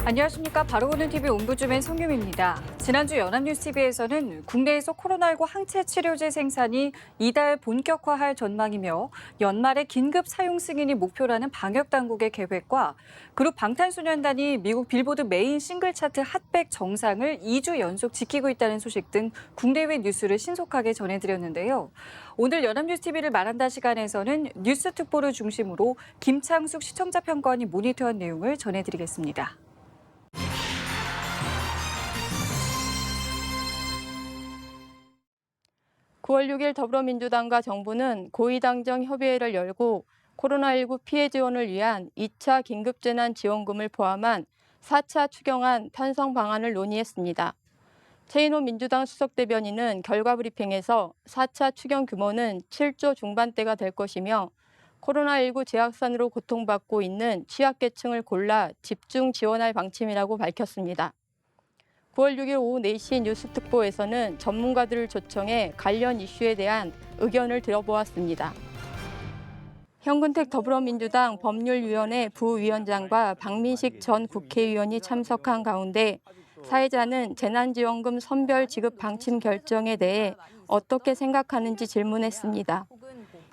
안녕하십니까. 바로 보는 TV 옹부주맨 송유미입니다. 지난주 연합뉴스TV에서는 국내에서 코로나19 항체 치료제 생산이 이달 본격화할 전망이며 연말에 긴급 사용 승인이 목표라는 방역 당국의 계획과 그룹 방탄소년단이 미국 빌보드 메인 싱글 차트 핫백 정상을 2주 연속 지키고 있다는 소식 등 국내외 뉴스를 신속하게 전해드렸는데요. 오늘 연합뉴스TV를 말한다 시간에서는 뉴스 특보를 중심으로 김창숙 시청자 평가원이 모니터한 내용을 전해드리겠습니다. 9월 6일 더불어민주당과 정부는 고위당정 협의회를 열고 코로나19 피해 지원을 위한 2차 긴급재난지원금을 포함한 4차 추경안 편성 방안을 논의했습니다. 최인호 민주당 수석대변인은 결과 브리핑에서 4차 추경 규모는 7조 중반대가 될 것이며 코로나19 재확산으로 고통받고 있는 취약계층을 골라 집중 지원할 방침이라고 밝혔습니다. 9월 6일 오후 4시 뉴스특보에서는 전문가들을 초청해 관련 이슈에 대한 의견을 들어보았습니다. 현근택 더불어민주당 법률위원회 부위원장과 박민식 전 국회의원이 참석한 가운데 사회자는 재난지원금 선별 지급 방침 결정에 대해 어떻게 생각하는지 질문했습니다.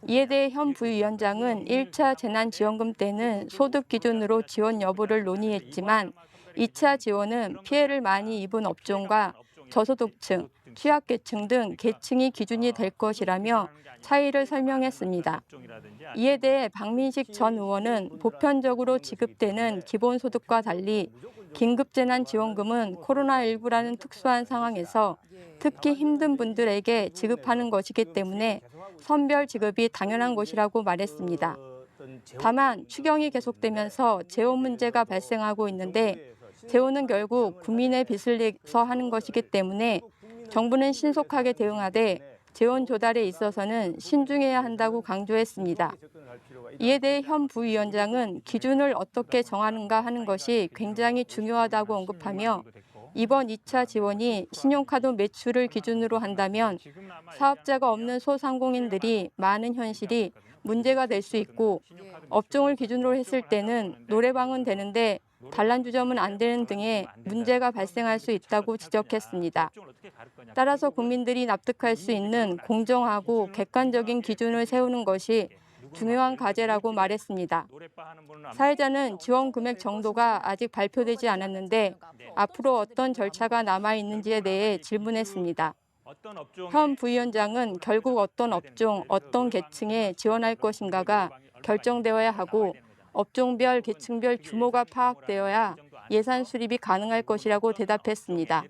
이에 대해 현 부위원장은 1차 재난지원금 때는 소득 기준으로 지원 여부를 논의했지만 2차 지원은 피해를 많이 입은 업종과 저소득층, 취약계층 등 계층이 기준이 될 것이라며 차이를 설명했습니다. 이에 대해 박민식 전 의원은 보편적으로 지급되는 기본소득과 달리 긴급재난지원금은 코로나19라는 특수한 상황에서 특히 힘든 분들에게 지급하는 것이기 때문에 선별 지급이 당연한 것이라고 말했습니다. 다만 추경이 계속되면서 재원 문제가 발생하고 있는데 재원은 결국 국민의 빚을 내서 하는 것이기 때문에 정부는 신속하게 대응하되 재원 조달에 있어서는 신중해야 한다고 강조했습니다. 이에 대해 현 부위원장은 기준을 어떻게 정하는가 하는 것이 굉장히 중요하다고 언급하며 이번 2차 지원이 신용카드 매출을 기준으로 한다면 사업자가 없는 소상공인들이 많은 현실이 문제가 될 수 있고 업종을 기준으로 했을 때는 노래방은 되는데 단란주점은 안 되는 등의 문제가 발생할 수 있다고 지적했습니다. 따라서 국민들이 납득할 수 있는 공정하고 객관적인 기준을 세우는 것이 중요한 과제라고 말했습니다. 사회자는 지원 금액 정도가 아직 발표되지 않았는데 앞으로 어떤 절차가 남아 있는지에 대해 질문했습니다. 현 부위원장은 결국 어떤 업종, 어떤 계층에 지원할 것인가가 결정되어야 하고 업종별, 계층별 규모가 파악되어야 예산 수립이 가능할 것이라고 대답했습니다.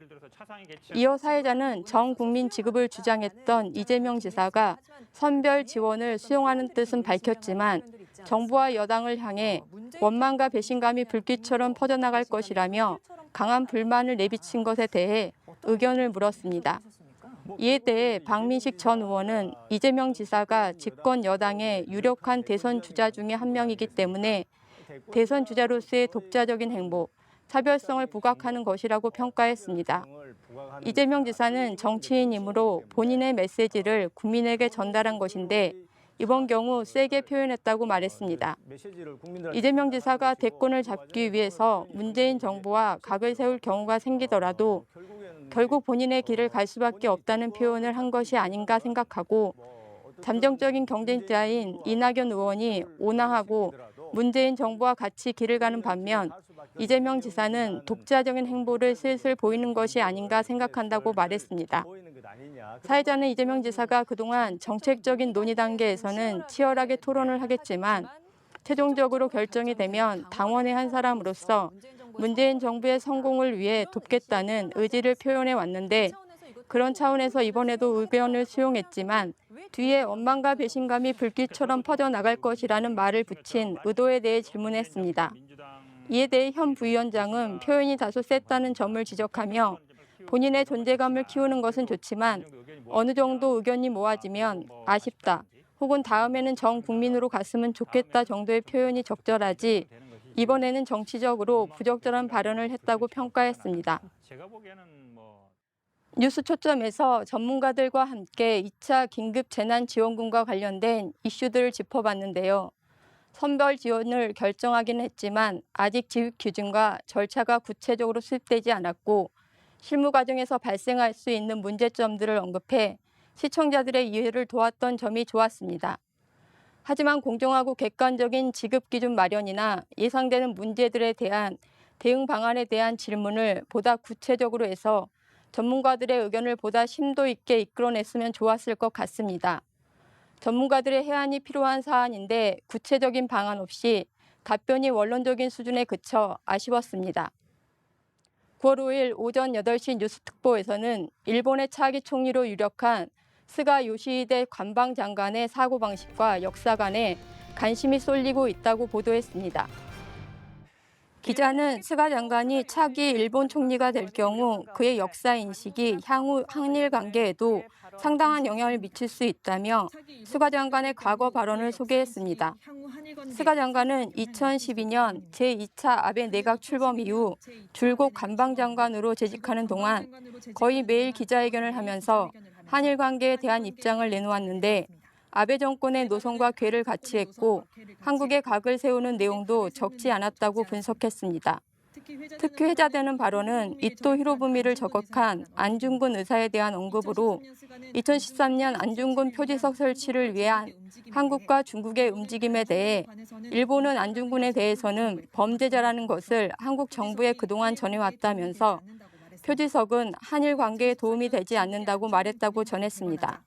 이어 사회자는 전 국민 지급을 주장했던 이재명 지사가 선별 지원을 수용하는 뜻은 밝혔지만 정부와 여당을 향해 원망과 배신감이 불길처럼 퍼져나갈 것이라며 강한 불만을 내비친 것에 대해 의견을 물었습니다. 이에 대해 박민식 전 의원은 이재명 지사가 집권 여당의 유력한 대선 주자 중에 한 명이기 때문에 대선 주자로서의 독자적인 행보, 차별성을 부각하는 것이라고 평가했습니다. 이재명 지사는 정치인이므로 본인의 메시지를 국민에게 전달한 것인데 이번 경우 세게 표현했다고 말했습니다. 이재명 지사가 대권을 잡기 위해서 문재인 정부와 각을 세울 경우가 생기더라도 결국 본인의 길을 갈 수밖에 없다는 표현을 한 것이 아닌가 생각하고 잠정적인 경쟁자인 이낙연 의원이 온화하고 문재인 정부와 같이 길을 가는 반면 이재명 지사는 독자적인 행보를 슬슬 보이는 것이 아닌가 생각한다고 말했습니다. 사회자는 이재명 지사가 그동안 정책적인 논의 단계에서는 치열하게 토론을 하겠지만 최종적으로 결정이 되면 당원의 한 사람으로서 문재인 정부의 성공을 위해 돕겠다는 의지를 표현해 왔는데 그런 차원에서 이번에도 의견을 수용했지만 뒤에 원망과 배신감이 불길처럼 퍼져나갈 것이라는 말을 붙인 의도에 대해 질문했습니다. 이에 대해 현 부위원장은 표현이 다소 셌다는 점을 지적하며 본인의 존재감을 키우는 것은 좋지만 어느 정도 의견이 모아지면 아쉽다 혹은 다음에는 전 국민으로 갔으면 좋겠다 정도의 표현이 적절하지 이번에는 정치적으로 부적절한 발언을 했다고 평가했습니다. 뉴스 초점에서 전문가들과 함께 2차 긴급 재난지원금과 관련된 이슈들을 짚어봤는데요. 선별 지원을 결정하긴 했지만 아직 지급 기준과 절차가 구체적으로 수립되지 않았고 실무 과정에서 발생할 수 있는 문제점들을 언급해 시청자들의 이해를 도왔던 점이 좋았습니다. 하지만 공정하고 객관적인 지급 기준 마련이나 예상되는 문제들에 대한 대응 방안에 대한 질문을 보다 구체적으로 해서 전문가들의 의견을 보다 심도 있게 이끌어냈으면 좋았을 것 같습니다. 전문가들의 해안이 필요한 사안인데 구체적인 방안 없이 답변이 원론적인 수준에 그쳐 아쉬웠습니다. 9월 5일 오전 8시 뉴스특보에서는 일본의 차기 총리로 유력한 스가 요시히데 관방장관의 사고방식과 역사관에 관심이 쏠리고 있다고 보도했습니다. 기자는 스가 장관이 차기 일본 총리가 될 경우 그의 역사 인식이 향후 한일 관계에도 상당한 영향을 미칠 수 있다며 스가 장관의 과거 발언을 소개했습니다. 스가 장관은 2012년 제2차 아베 내각 출범 이후 줄곧 관방장관으로 재직하는 동안 거의 매일 기자회견을 하면서 한일 관계에 대한 입장을 내놓았는데 아베 정권의 노선과 궤를 같이 했고 한국의 각을 세우는 내용도 적지 않았다고 분석했습니다. 특히 회자되는 발언은 이토 히로부미를 저격한 안중근 의사에 대한 언급으로 2013년 안중근 표지석 설치를 위한 한국과 중국의 움직임에 대해 일본은 안중근에 대해서는 범죄자라는 것을 한국 정부에 그동안 전해왔다면서 표지석은 한일 관계에 도움이 되지 않는다고 말했다고 전했습니다.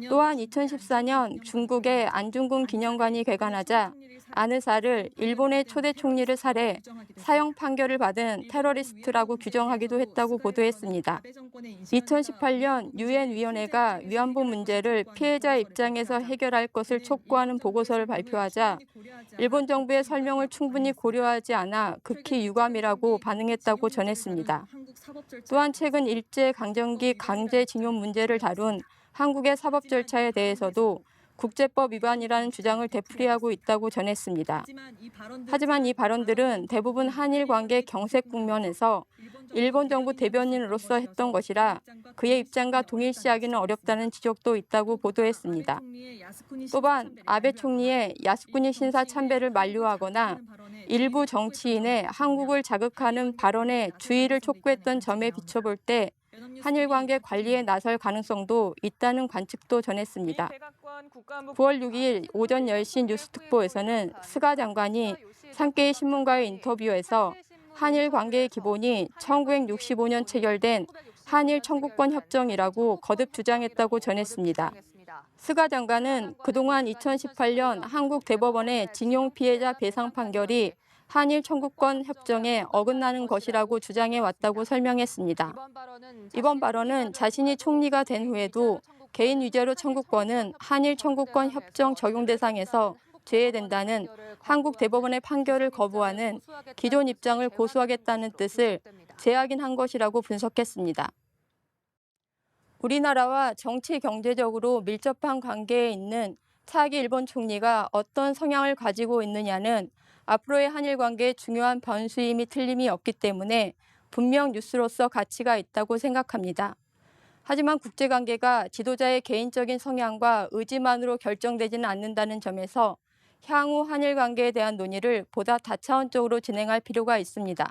또한 2014년 중국의 안중근 기념관이 개관하자 안 의사를 일본의 초대 총리를 살해 사형 판결을 받은 테러리스트라고 규정하기도 했다고 보도했습니다. 2018년 유엔 위원회가 위안부 문제를 피해자 입장에서 해결할 것을 촉구하는 보고서를 발표하자 일본 정부의 설명을 충분히 고려하지 않아 극히 유감이라고 반응했다고 전했습니다. 또한 최근 일제강점기 강제징용 문제를 다룬 한국의 사법 절차에 대해서도 국제법 위반이라는 주장을 되풀이하고 있다고 전했습니다. 하지만 이 발언들은 대부분 한일 관계 경색 국면에서 일본 정부 대변인으로서 했던 것이라 그의 입장과 동일시하기는 어렵다는 지적도 있다고 보도했습니다. 또한 아베 총리의 야스쿠니 신사 참배를 만류하거나 일부 정치인의 한국을 자극하는 발언에 주의를 촉구했던 점에 비춰볼 때 한일 관계 관리에 나설 가능성도 있다는 관측도 전했습니다. 9월 6일 오전 10시 뉴스특보에서는 스가 장관이 산케이 신문과의 인터뷰에서 한일 관계의 기본이 1965년 체결된 한일 청구권 협정이라고 거듭 주장했다고 전했습니다. 스가 장관은 그동안 2018년 한국 대법원의 징용 피해자 배상 판결이 한일 청구권 협정에 어긋나는 것이라고 주장해 왔다고 설명했습니다. 이번 발언은 자신이 총리가 된 후에도 개인 위자료 청구권은 한일 청구권 협정 적용 대상에서 제외된다는 한국 대법원의 판결을 거부하는 기존 입장을 고수하겠다는 뜻을 재확인한 것이라고 분석했습니다. 우리나라와 정치 경제적으로 밀접한 관계에 있는 차기 일본 총리가 어떤 성향을 가지고 있느냐는 앞으로의 한일 관계의 중요한 변수임이 틀림이 없기 때문에 분명 뉴스로서 가치가 있다고 생각합니다. 하지만 국제관계가 지도자의 개인적인 성향과 의지만으로 결정되지는 않는다는 점에서 향후 한일 관계에 대한 논의를 보다 다차원적으로 진행할 필요가 있습니다.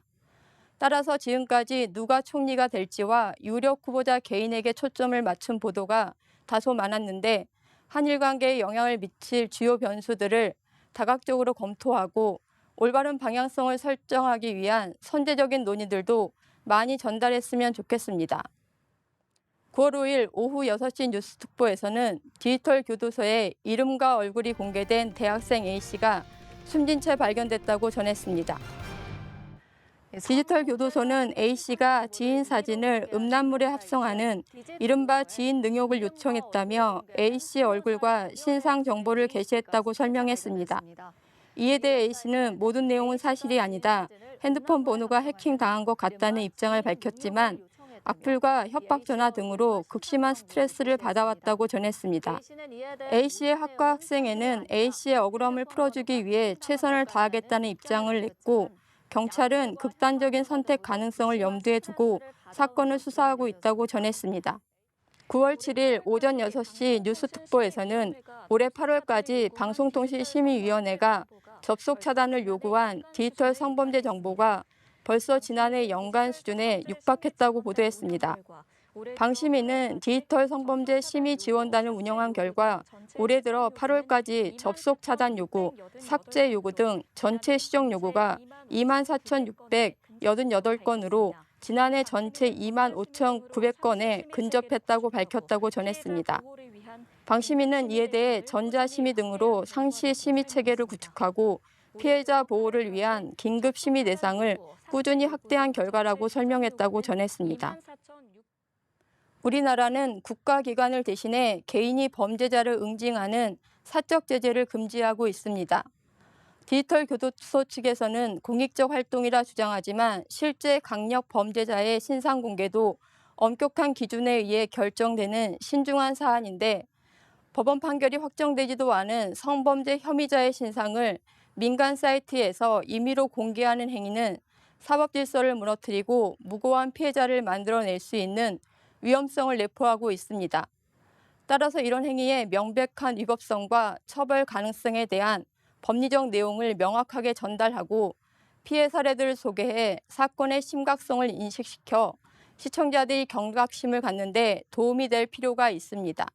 따라서 지금까지 누가 총리가 될지와 유력 후보자 개인에게 초점을 맞춘 보도가 다소 많았는데 한일 관계에 영향을 미칠 주요 변수들을 다각적으로 검토하고 올바른 방향성을 설정하기 위한 선제적인 논의들도 많이 전달했으면 좋겠습니다. 9월 5일 오후 6시 뉴스특보에서는 디지털 교도소에 이름과 얼굴이 공개된 대학생 A씨가 숨진 채 발견됐다고 전했습니다. 디지털 교도소는 A씨가 지인 사진을 음란물에 합성하는 이른바 지인 능욕을 요청했다며 A씨의 얼굴과 신상 정보를 게시했다고 설명했습니다. 이에 대해 A씨는 모든 내용은 사실이 아니다. 핸드폰 번호가 해킹당한 것 같다는 입장을 밝혔지만 악플과 협박 전화 등으로 극심한 스트레스를 받아왔다고 전했습니다. A씨의 학과 학생회는 A씨의 억울함을 풀어주기 위해 최선을 다하겠다는 입장을 냈고 경찰은 극단적인 선택 가능성을 염두에 두고 사건을 수사하고 있다고 전했습니다. 9월 7일 오전 6시 뉴스특보에서는 올해 8월까지 방송통신심의위원회가 접속 차단을 요구한 디지털 성범죄 정보가 벌써 지난해 연간 수준에 육박했다고 보도했습니다. 방심위는 디지털 성범죄 심의 지원단을 운영한 결과 올해 들어 8월까지 접속 차단 요구, 삭제 요구 등 전체 시정 요구가 24,688건으로 지난해 전체 25,900건에 근접했다고 밝혔다고 전했습니다. 방심위는 이에 대해 전자심의 등으로 상시 심의 체계를 구축하고 피해자 보호를 위한 긴급 심의 대상을 꾸준히 확대한 결과라고 설명했다고 전했습니다. 우리나라는 국가기관을 대신해 개인이 범죄자를 응징하는 사적 제재를 금지하고 있습니다. 디지털 교도소 측에서는 공익적 활동이라 주장하지만 실제 강력 범죄자의 신상 공개도 엄격한 기준에 의해 결정되는 신중한 사안인데 법원 판결이 확정되지도 않은 성범죄 혐의자의 신상을 민간 사이트에서 임의로 공개하는 행위는 사법 질서를 무너뜨리고 무고한 피해자를 만들어낼 수 있는 위험성을 내포하고 있습니다. 따라서 이런 행위의 명백한 위법성과 처벌 가능성에 대한 법리적 내용을 명확하게 전달하고 피해 사례들을 소개해 사건의 심각성을 인식시켜 시청자들이 경각심을 갖는 데 도움이 될 필요가 있습니다.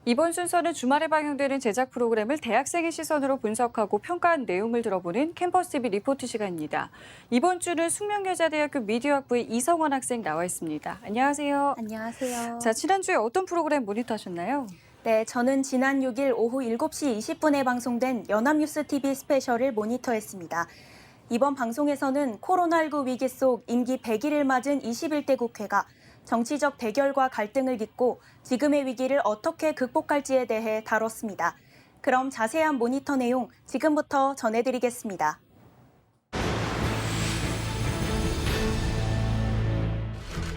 이번 순서는 주말에 방영되는 제작 프로그램을 대학생의 시선으로 분석하고 평가한 내용을 들어보는 캠퍼스 TV 리포트 시간입니다. 이번 주는 숙명여자대학교 미디어학부의 이성원 학생 나와 있습니다. 안녕하세요. 안녕하세요. 자, 지난주에 어떤 프로그램 모니터하셨나요? 네, 저는 지난 6일 오후 7시 20분에 방송된 연합뉴스TV 스페셜을 모니터했습니다. 이번 방송에서는 코로나19 위기 속 임기 100일을 맞은 21대 국회가 정치적 대결과 갈등을 딛고 지금의 위기를 어떻게 극복할지에 대해 다뤘습니다. 그럼 자세한 모니터 내용 지금부터 전해드리겠습니다.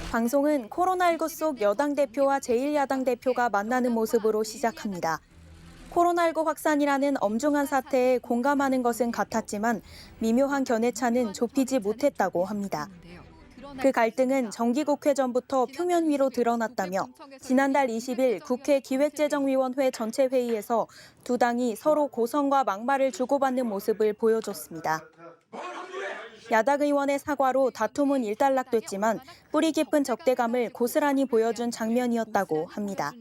방송은 코로나19 속 여당 대표와 제1야당 대표가 만나는 모습으로 시작합니다. 코로나19 확산이라는 엄중한 사태에 공감하는 것은 같았지만 미묘한 견해차는 좁히지 못했다고 합니다. 그 갈등은 정기국회 전부터 표면 위로 드러났다며 지난달 20일 국회 기획재정위원회 전체 회의에서 두 당이 서로 고성과 막말을 주고받는 모습을 보여줬습니다. 야당 의원의 사과로 다툼은 일단락됐지만 뿌리 깊은 적대감을 고스란히 보여준 장면이었다고 합니다.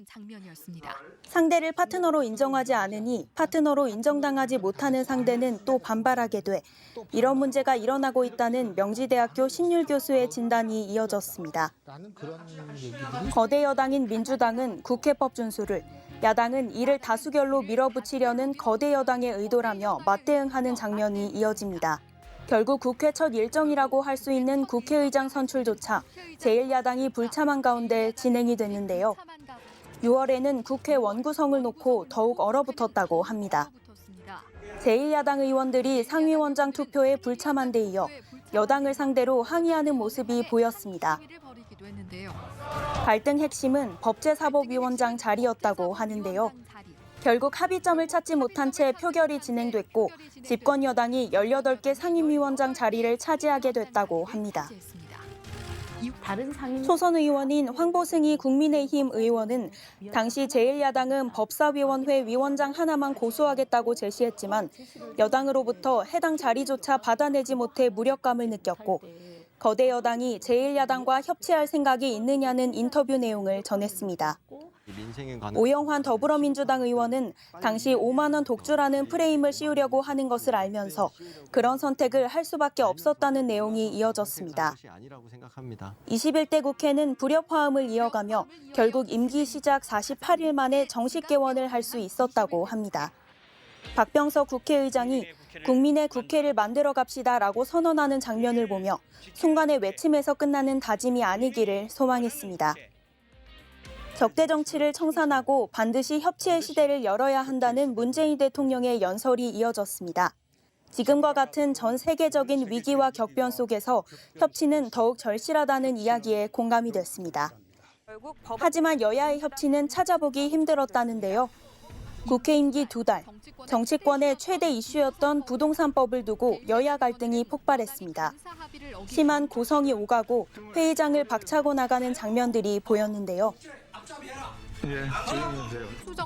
상대를 파트너로 인정하지 않으니 파트너로 인정당하지 못하는 상대는 또 반발하게 돼 이런 문제가 일어나고 있다는 명지대학교 신율 교수의 진단이 이어졌습니다. 거대 여당인 민주당은 국회법 준수를, 야당은 이를 다수결로 밀어붙이려는 거대 여당의 의도라며 맞대응하는 장면이 이어집니다. 결국 국회 첫 일정이라고 할 수 있는 국회의장 선출조차 제1야당이 불참한 가운데 진행이 됐는데요. 6월에는 국회 원구성을 놓고 더욱 얼어붙었다고 합니다. 제1야당 의원들이 상위원장 투표에 불참한 데 이어 여당을 상대로 항의하는 모습이 보였습니다. 갈등 핵심은 법제사법위원장 자리였다고 하는데요. 결국 합의점을 찾지 못한 채 표결이 진행됐고 집권 여당이 18개 상임위원장 자리를 차지하게 됐다고 합니다. 초선 의원인 황보승희 국민의힘 의원은 당시 제1야당은 법사위원회 위원장 하나만 고수하겠다고 제시했지만 여당으로부터 해당 자리조차 받아내지 못해 무력감을 느꼈고 거대 여당이 제1야당과 협치할 생각이 있느냐는 인터뷰 내용을 전했습니다. 오영환 더불어민주당 의원은 당시 5만 원 독주라는 프레임을 씌우려고 하는 것을 알면서 그런 선택을 할 수밖에 없었다는 내용이 이어졌습니다. 21대 국회는 불협화음을 이어가며 결국 임기 시작 48일 만에 정식 개원을 할 수 있었다고 합니다. 박병석 국회의장이 국민의 국회를 만들어 갑시다라고 선언하는 장면을 보며 순간의 외침에서 끝나는 다짐이 아니기를 소망했습니다. 적대 정치를 청산하고 반드시 협치의 시대를 열어야 한다는 문재인 대통령의 연설이 이어졌습니다. 지금과 같은 전 세계적인 위기와 격변 속에서 협치는 더욱 절실하다는 이야기에 공감이 됐습니다. 하지만 여야의 협치는 찾아보기 힘들었다는데요. 국회 임기 2달, 정치권의 최대 이슈였던 부동산법을 두고 여야 갈등이 폭발했습니다. 심한 고성이 오가고 회의장을 박차고 나가는 장면들이 보였는데요.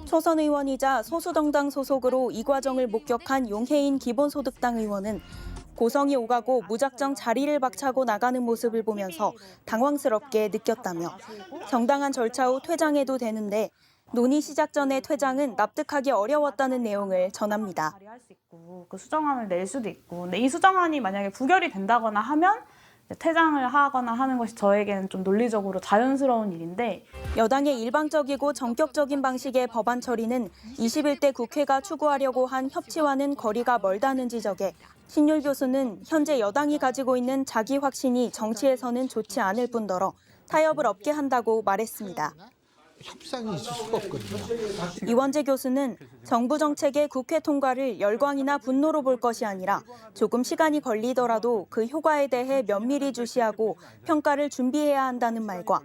초선 의원이자 소수정당 소속으로 이 과정을 목격한 용해인 기본소득당 의원은 고성이 오가고 무작정 자리를 박차고 나가는 모습을 보면서 당황스럽게 느꼈다며 정당한 절차 후 퇴장해도 되는데 논의 시작 전에 퇴장은 납득하기 어려웠다는 내용을 전합니다. 그 수정안을 낼 수도 있고, 근데 이 수정안이 만약에 부결이 된다거나 하면 퇴장을 하거나 하는 것이 저에게는 좀 논리적으로 자연스러운 일인데, 여당의 일방적이고 전격적인 방식의 법안 처리는 21대 국회가 추구하려고 한 협치와는 거리가 멀다는 지적에 신율 교수는 현재 여당이 가지고 있는 자기 확신이 정치에서는 좋지 않을 뿐더러 타협을 없게 한다고 말했습니다. 협상이 있을 수가 없거든요. 이원재 교수는 정부 정책의 국회 통과를 열광이나 분노로 볼 것이 아니라 조금 시간이 걸리더라도 그 효과에 대해 면밀히 주시하고 평가를 준비해야 한다는 말과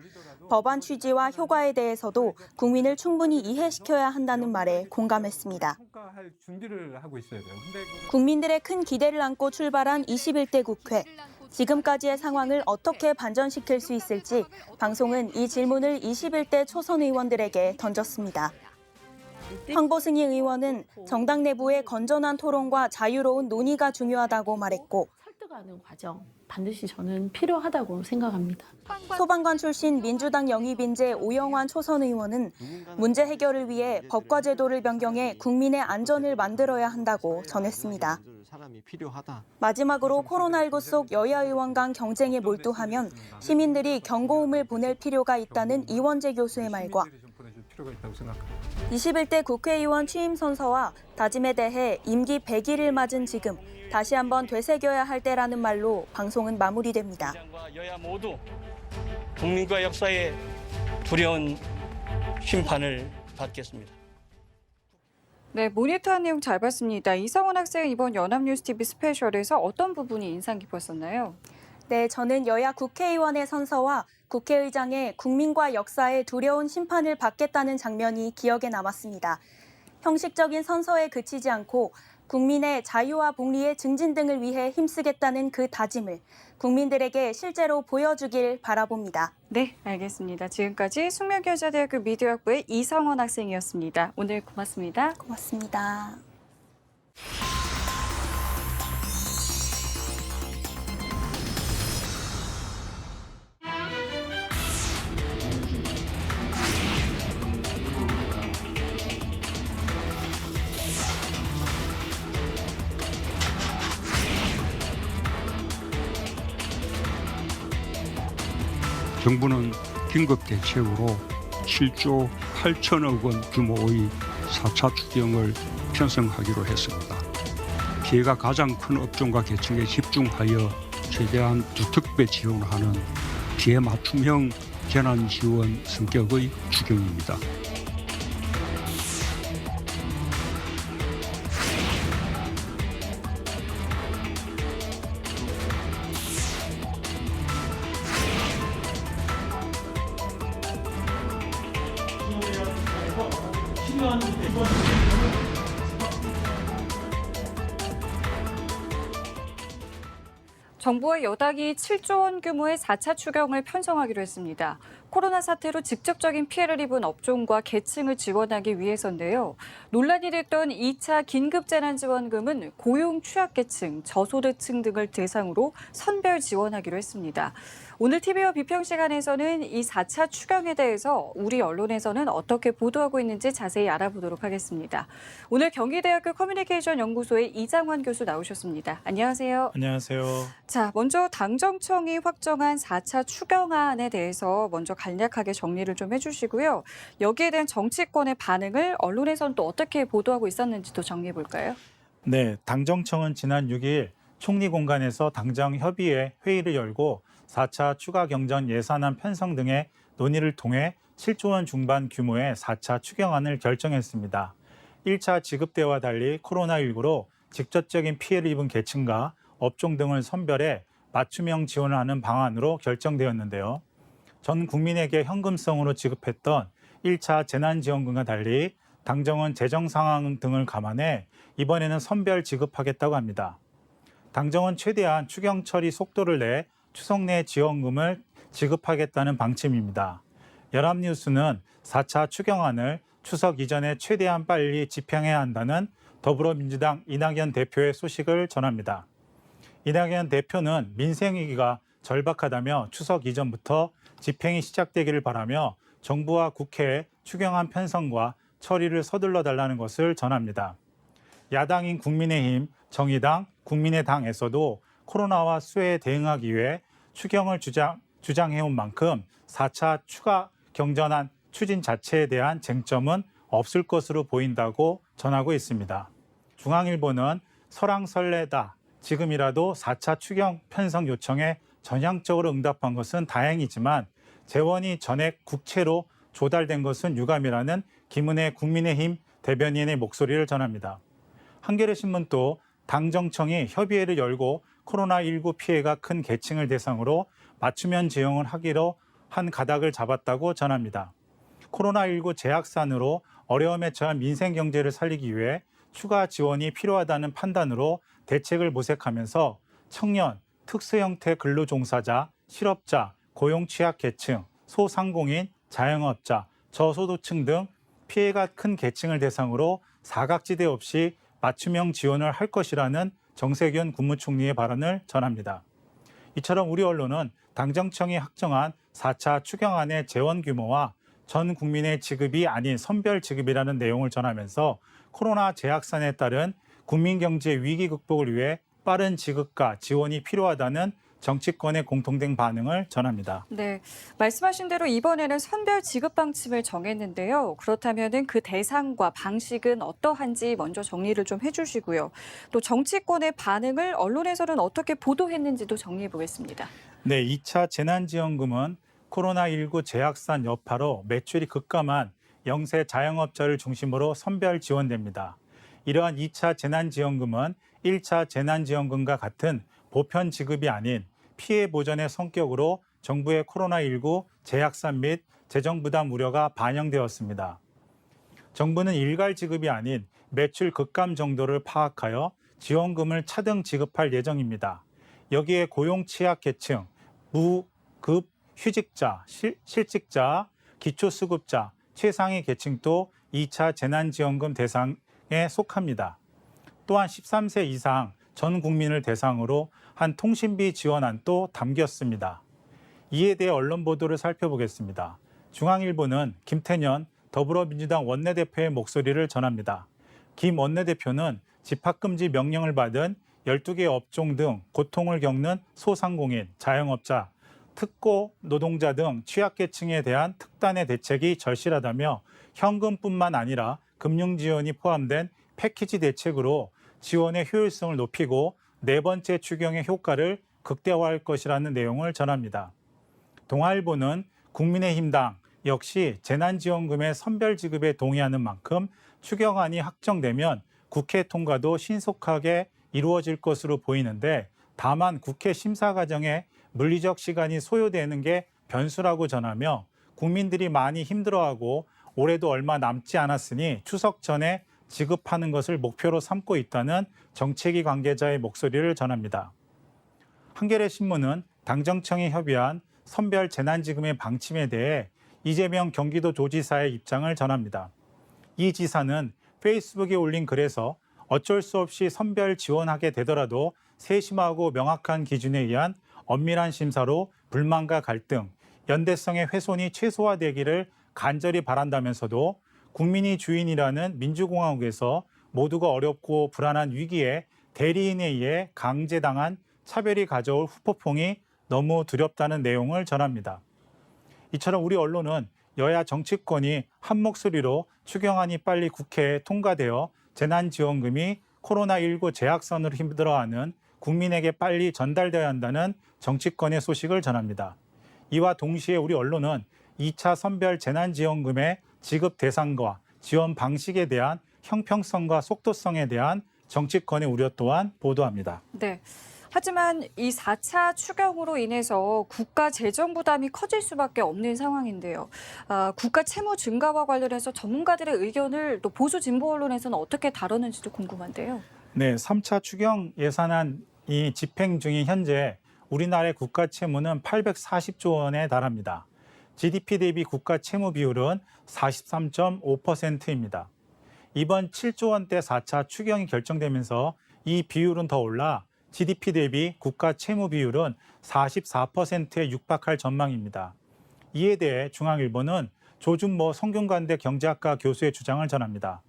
법안 취지와 효과에 대해서도 국민을 충분히 이해시켜야 한다는 말에 공감했습니다. 평가할 준비를 하고 있어야 돼요. 국민들의 큰 기대를 안고 출발한 21대 국회. 지금까지의 상황을 어떻게 반전시킬 수 있을지 방송은 이 질문을 21대 초선 의원들에게 던졌습니다. 황보승희 의원은 정당 내부의 건전한 토론과 자유로운 논의가 중요하다고 말했고 설득하는 과정 반드시 저는 필요하다고 생각합니다. 소방관 출신 민주당 영입인재 오영환 초선 의원은 문제 해결을 위해 법과 제도를 변경해 국민의 안전을 만들어야 한다고 전했습니다. 마지막으로 코로나19 속 여야 의원 간 경쟁에 몰두하면 시민들이 경고음을 보낼 필요가 있다는 이원재 교수의 말과 21대 국회의원 취임 선서와 다짐에 대해 임기 100일을 맞은 지금 다시 한번 되새겨야 할 때라는 말로 방송은 마무리됩니다. 여야 모두 국민과 역사에 두려운 심판을 받겠습니다. 네, 모니터한 내용 잘 봤습니다. 이성원 학생 이번 연합뉴스TV 스페셜에서 어떤 부분이 인상 깊었었나요? 네, 저는 여야 국회의원의 선서와 국회의장의 국민과 역사에 두려운 심판을 받겠다는 장면이 기억에 남았습니다. 형식적인 선서에 그치지 않고 국민의 자유와 복리의 증진 등을 위해 힘쓰겠다는 그 다짐을 국민들에게 실제로 보여주길 바라봅니다. 네, 알겠습니다. 지금까지 숙명여자대학교 미디어학부의 이성원 학생이었습니다. 오늘 고맙습니다. 고맙습니다. 정부는 긴급대책으로 7조 8천억 원 규모의 4차 추경을 편성하기로 했습니다. 피해가 가장 큰 업종과 계층에 집중하여 최대한 두특배 지원하는 피해 맞춤형 재난지원 성격의 추경입니다. 정부와 여당이 7조 원 규모의 4차 추경을 편성하기로 했습니다. 코로나 사태로 직접적인 피해를 입은 업종과 계층을 지원하기 위해서인데요. 논란이 됐던 2차 긴급재난지원금은 고용 취약계층, 저소득층 등을 대상으로 선별 지원하기로 했습니다. 오늘 TV와 비평 시간에서는 이 4차 추경에 대해서 우리 언론에서는 어떻게 보도하고 있는지 자세히 알아보도록 하겠습니다. 오늘 경기대학교 커뮤니케이션 연구소의 이장환 교수 나오셨습니다. 안녕하세요. 안녕하세요. 자, 먼저 당정청이 확정한 4차 추경안에 대해서 먼저 간략하게 정리를 좀 해주시고요. 여기에 대한 정치권의 반응을 언론에서는 또 어떻게 보도하고 있었는지도 정리해 볼까요? 네, 당정청은 지난 6일 총리 공간에서 당정 협의회 회의를 열고 4차 추가 경정 예산안 편성 등의 논의를 통해 7조 원 중반 규모의 4차 추경안을 결정했습니다. 1차 지급 때와 달리 코로나19로 직접적인 피해를 입은 계층과 업종 등을 선별해 맞춤형 지원을 하는 방안으로 결정되었는데요. 전 국민에게 현금성으로 지급했던 1차 재난지원금과 달리 당정은 재정 상황 등을 감안해 이번에는 선별 지급하겠다고 합니다. 당정은 최대한 추경 처리 속도를 내 추석 내 지원금을 지급하겠다는 방침입니다. 연합뉴스는 4차 추경안을 추석 이전에 최대한 빨리 집행해야 한다는 더불어민주당 이낙연 대표의 소식을 전합니다. 이낙연 대표는 민생위기가 절박하다며 추석 이전부터 집행이 시작되기를 바라며 정부와 국회에 추경안 편성과 처리를 서둘러 달라는 것을 전합니다. 야당인 국민의힘, 정의당, 국민의당에서도 코로나와 수해에 대응하기 위해 추경을 주장해온 만큼 4차 추가 경전안 추진 자체에 대한 쟁점은 없을 것으로 보인다고 전하고 있습니다. 중앙일보는 설왕설래다. 지금이라도 4차 추경 편성 요청에 전향적으로 응답한 것은 다행이지만 재원이 전액 국채로 조달된 것은 유감이라는 김은혜 국민의힘 대변인의 목소리를 전합니다. 한겨레신문도 당정청이 협의회를 열고 코로나19 피해가 큰 계층을 대상으로 맞춤형 지원을 하기로 한 가닥을 잡았다고 전합니다. 코로나19 재확산으로 어려움에 처한 민생경제를 살리기 위해 추가 지원이 필요하다는 판단으로 대책을 모색하면서 청년, 특수형태 근로종사자, 실업자, 고용취약계층, 소상공인, 자영업자, 저소득층 등 피해가 큰 계층을 대상으로 사각지대 없이 맞춤형 지원을 할 것이라는 정세균 국무총리의 발언을 전합니다. 이처럼 우리 언론은 당정청이 확정한 4차 추경안의 재원 규모와 전 국민의 지급이 아닌 선별 지급이라는 내용을 전하면서 코로나 재확산에 따른 국민경제 위기 극복을 위해 빠른 지급과 지원이 필요하다는 정치권의 공통된 반응을 전합니다. 네, 말씀하신 대로 이번에는 선별 지급 방침을 정했는데요. 그렇다면 그 대상과 방식은 어떠한지 먼저 정리를 좀 해주시고요. 또 정치권의 반응을 언론에서는 어떻게 보도했는지도 정리해 보겠습니다. 네, 2차 재난지원금은 코로나19 재확산 여파로 매출이 급감한 영세 자영업자를 중심으로 선별 지원됩니다. 이러한 2차 재난지원금은 1차 재난지원금과 같은 보편 지급이 아닌 피해 보전의 성격으로 정부의 코로나19 재확산 및 재정 부담 우려가 반영되었습니다. 정부는 일괄 지급이 아닌 매출 급감 정도를 파악하여 지원금을 차등 지급할 예정입니다. 여기에 고용 취약계층, 무급 휴직자, 실직자, 기초수급자, 최상위 계층도 2차 재난지원금 대상에 속합니다. 또한 13세 이상 전 국민을 대상으로 한 통신비 지원안도 담겼습니다. 이에 대해 언론 보도를 살펴보겠습니다. 중앙일보는 김태년 더불어민주당 원내대표의 목소리를 전합니다. 김 원내대표는 집합금지 명령을 받은 12개 업종 등 고통을 겪는 소상공인, 자영업자, 특고 노동자 등 취약계층에 대한 특단의 대책이 절실하다며 현금뿐만 아니라 금융지원이 포함된 패키지 대책으로 지원의 효율성을 높이고 네 번째 추경의 효과를 극대화할 것이라는 내용을 전합니다. 동아일보는 국민의힘당 역시 재난지원금의 선별 지급에 동의하는 만큼 추경안이 확정되면 국회 통과도 신속하게 이루어질 것으로 보이는데 다만 국회 심사 과정에 물리적 시간이 소요되는 게 변수라고 전하며 국민들이 많이 힘들어하고 올해도 얼마 남지 않았으니 추석 전에 지급하는 것을 목표로 삼고 있다는 정책위 관계자의 목소리를 전합니다. 한겨레신문은 당정청이 협의한 선별 재난지급의 방침에 대해 이재명 경기도조지사의 입장을 전합니다. 이 지사는 페이스북에 올린 글에서 어쩔 수 없이 선별 지원하게 되더라도 세심하고 명확한 기준에 의한 엄밀한 심사로 불만과 갈등, 연대성의 훼손이 최소화되기를 간절히 바란다면서도 국민이 주인이라는 민주공화국에서 모두가 어렵고 불안한 위기에 대리인에 의해 강제당한 차별이 가져올 후폭풍이 너무 두렵다는 내용을 전합니다. 이처럼 우리 언론은 여야 정치권이 한 목소리로 추경안이 빨리 국회에 통과되어 재난지원금이 코로나19 재확산으로 힘들어하는 국민에게 빨리 전달되어야 한다는 정치권의 소식을 전합니다. 이와 동시에 우리 언론은 2차 선별 재난지원금의 지급 대상과 지원 방식에 대한 형평성과 속도성에 대한 정치권의 우려 또한 보도합니다. 네. 하지만 이 4차 추경으로 인해서 국가 재정 부담이 커질 수밖에 없는 상황인데요. 국가 채무 증가와 관련해서 전문가들의 의견을 또 보수 진보 언론에서는 어떻게 다루는지도 궁금한데요. 네, 3차 추경 예산안이 집행 중인 현재 우리나라의 국가 채무는 840조 원에 달합니다. GDP 대비 국가 채무 비율은 43.5%입니다. 이번 7조 원대 4차 추경이 결정되면서 이 비율은 더 올라 GDP 대비 국가 채무 비율은 44%에 육박할 전망입니다. 이에 대해 중앙일보는 조준모 성균관대 경제학과 교수의 주장을 전합니다.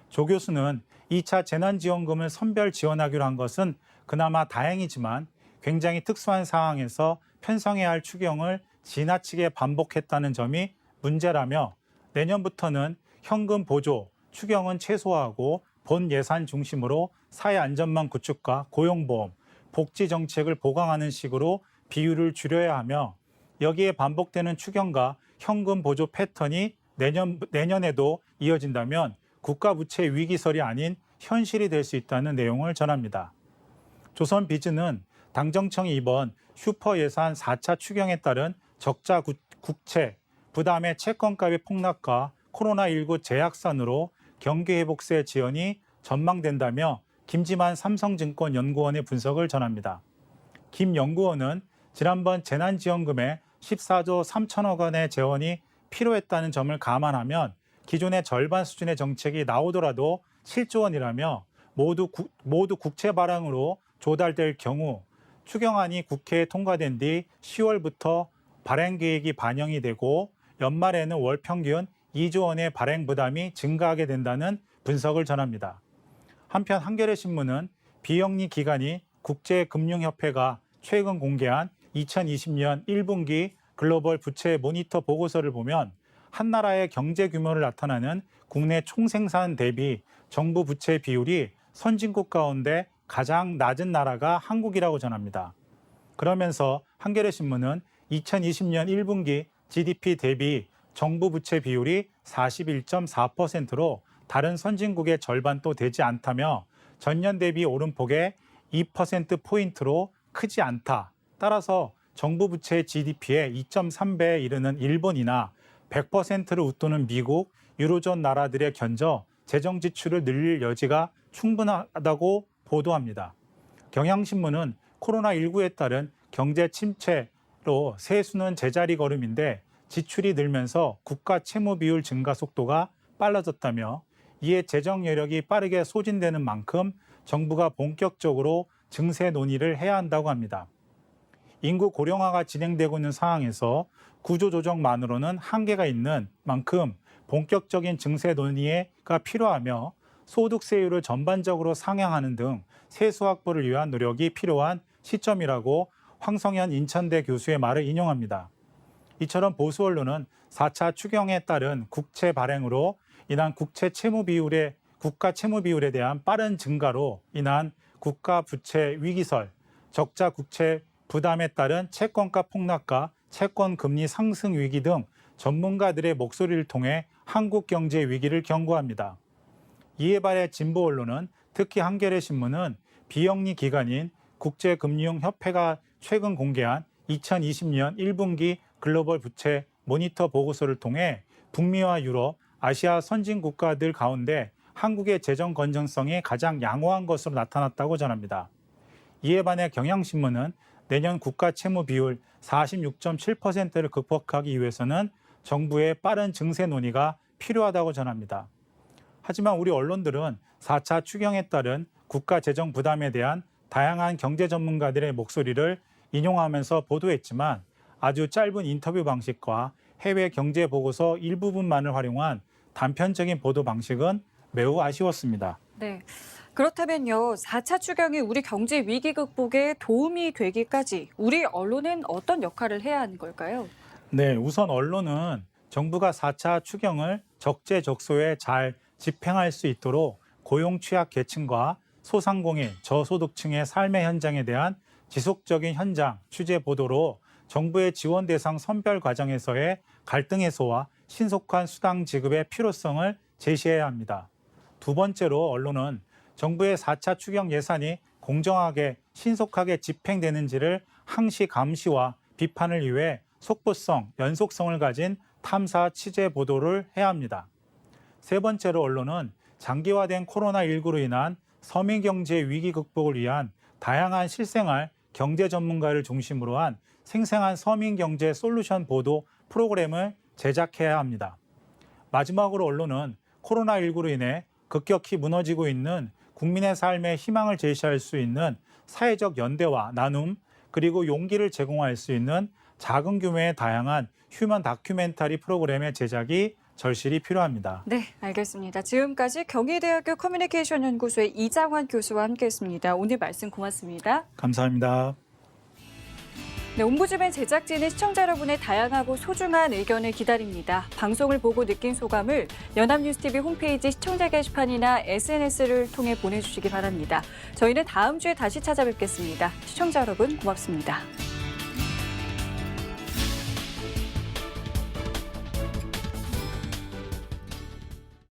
조 교수는 2차 재난지원금을 선별 지원하기로 한 것은 그나마 다행이지만 굉장히 특수한 상황에서 편성해야 할 추경을 지나치게 반복했다는 점이 문제라며 내년부터는 현금 보조, 추경은 최소화하고 본 예산 중심으로 사회 안전망 구축과 고용보험, 복지 정책을 보강하는 식으로 비율을 줄여야 하며 여기에 반복되는 추경과 현금 보조 패턴이 내년에도 이어진다면 국가 부채 위기설이 아닌 현실이 될 수 있다는 내용을 전합니다. 조선비즈는 당정청이 이번 슈퍼 예산 4차 추경에 따른 적자 국채, 부담의 채권값의 폭락과 코로나19 재확산으로 경기회복세 지연이 전망된다며 김지만 삼성증권 연구원의 분석을 전합니다. 김 연구원은 지난번 재난지원금에 14조 3천억 원의 재원이 필요했다는 점을 감안하면 기존의 절반 수준의 정책이 나오더라도 7조 원이라며 모두 국채 발행으로 조달될 경우 추경안이 국회에 통과된 뒤 10월부터 발행 계획이 반영이 되고 연말에는 월 평균 2조 원의 발행 부담이 증가하게 된다는 분석을 전합니다. 한편 한겨레 신문은 비영리 기관인 국제금융협회가 최근 공개한 2020년 1분기 글로벌 부채 모니터 보고서를 보면 한 나라의 경제 규모를 나타내는 국내 총생산 대비 정부 부채 비율이 선진국 가운데 가장 낮은 나라가 한국이라고 전합니다. 그러면서 한겨레 신문은 2020년 1분기 GDP 대비 정부 부채 비율이 41.4%로 다른 선진국의 절반도 되지 않다며 전년 대비 오름폭의 2%포인트로 크지 않다. 따라서 정부 부채 GDP의 2.3배에 이르는 일본이나 100%를 웃도는 미국, 유로존 나라들에 견져 재정 지출을 늘릴 여지가 충분하다고 보도합니다. 경향신문은 코로나19에 따른 경제 침체로 세수는 제자리 걸음인데 지출이 늘면서 국가 채무 비율 증가 속도가 빨라졌다며 이에 재정 여력이 빠르게 소진되는 만큼 정부가 본격적으로 증세 논의를 해야 한다고 합니다. 인구 고령화가 진행되고 있는 상황에서 구조조정만으로는 한계가 있는 만큼 본격적인 증세 논의가 필요하며 소득세율을 전반적으로 상향하는 등 세수 확보를 위한 노력이 필요한 시점이라고 황성현 인천대 교수의 말을 인용합니다. 이처럼 보수 언론은 4차 추경에 따른 국채 발행으로 인한 국가 채무 비율에 대한 빠른 증가로 인한 국가 부채 위기설, 적자 국채 부담에 따른 채권가 폭락과 채권 금리 상승 위기 등 전문가들의 목소리를 통해 한국 경제 위기를 경고합니다. 이에 반해 진보 언론은 특히 한겨레 신문은 비영리 기관인 국제금융협회가 최근 공개한 2020년 1분기 글로벌 부채 모니터 보고서를 통해 북미와 유럽, 아시아 선진 국가들 가운데 한국의 재정 건전성이 가장 양호한 것으로 나타났다고 전합니다. 이에 반해 경향신문은 내년 국가 채무 비율 46.7%를 극복하기 위해서는 정부의 빠른 증세 논의가 필요하다고 전합니다. 하지만 우리 언론들은 4차 추경에 따른 국가 재정 부담에 대한 다양한 경제 전문가들의 목소리를 인용하면서 보도했지만 아주 짧은 인터뷰 방식과 해외 경제 보고서 일부분만을 활용한 단편적인 보도 방식은 매우 아쉬웠습니다. 네. 그렇다면요, 4차 추경이 우리 경제 위기 극복에 도움이 되기까지 우리 언론은 어떤 역할을 해야 하는 걸까요? 네, 우선 언론은 정부가 4차 추경을 적재적소에 잘 집행할 수 있도록 고용 취약 계층과 소상공인, 저소득층의 삶의 현장에 대한 지속적인 현장 취재 보도로 정부의 지원 대상 선별 과정에서의 갈등 해소와 신속한 수당 지급의 필요성을 제시해야 합니다. 두 번째로 언론은 정부의 4차 추경 예산이 공정하게 신속하게 집행되는지를 항시 감시와 비판을 위해 속보성, 연속성을 가진 탐사 취재 보도를 해야 합니다. 세 번째로 언론은 장기화된 코로나19로 인한 서민 경제 위기 극복을 위한 다양한 실생활 경제 전문가를 중심으로 한 생생한 서민 경제 솔루션 보도 프로그램을 제작해야 합니다. 마지막으로 언론은 코로나19로 인해 급격히 무너지고 있는 국민의 삶에 희망을 제시할 수 있는 사회적 연대와 나눔, 그리고 용기를 제공할 수 있는 작은 규모의 다양한 휴먼 다큐멘터리 프로그램의 제작이 절실히 필요합니다. 네, 알겠습니다. 지금까지 경희대학교 커뮤니케이션 연구소의 이장환 교수와 함께했습니다. 오늘 말씀 고맙습니다. 감사합니다. 네, 옴부즈맨 제작진은 시청자 여러분의 다양하고 소중한 의견을 기다립니다. 방송을 보고 느낀 소감을 연합뉴스TV 홈페이지 시청자 게시판이나 SNS를 통해 보내주시기 바랍니다. 저희는 다음 주에 다시 찾아뵙겠습니다. 시청자 여러분 고맙습니다.